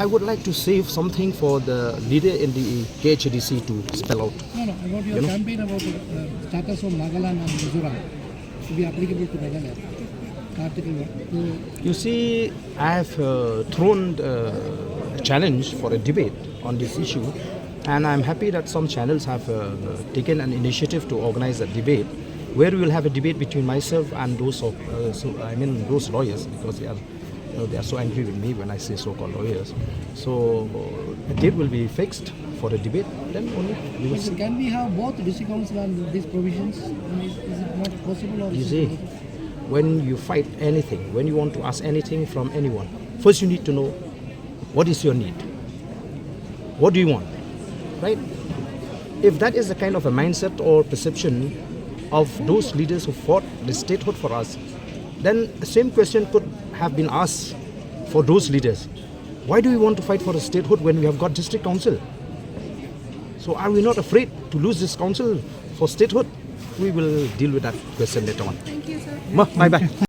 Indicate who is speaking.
Speaker 1: I would like to save something for the leader in the KHDC to spell out.
Speaker 2: No, about your campaign about the status of Nagaland and Mizoram to be applicable to Nagaland. Article 1.
Speaker 1: You see, I have thrown a challenge for a debate on this issue, and I'm happy that some channels have taken an initiative to organize a debate where we will have a debate between myself and those of, those lawyers, because they are so angry with me when I say so-called lawyers. So a date will be fixed for the debate. Then only we will see.
Speaker 2: Can we have both district council and these provisions? Is it not possible? Or
Speaker 1: You see, when you fight anything, when you want to ask anything from anyone, first you need to know what is your need. What do you want, right? If that is the kind of a mindset or perception of those leaders who fought the statehood for us, then the same question could have been asked for those leaders. Why do we want to fight for a statehood when we have got district council? So are we not afraid to lose this council for statehood? We will deal with that question later on.
Speaker 3: Thank you, sir.
Speaker 1: Bye-bye.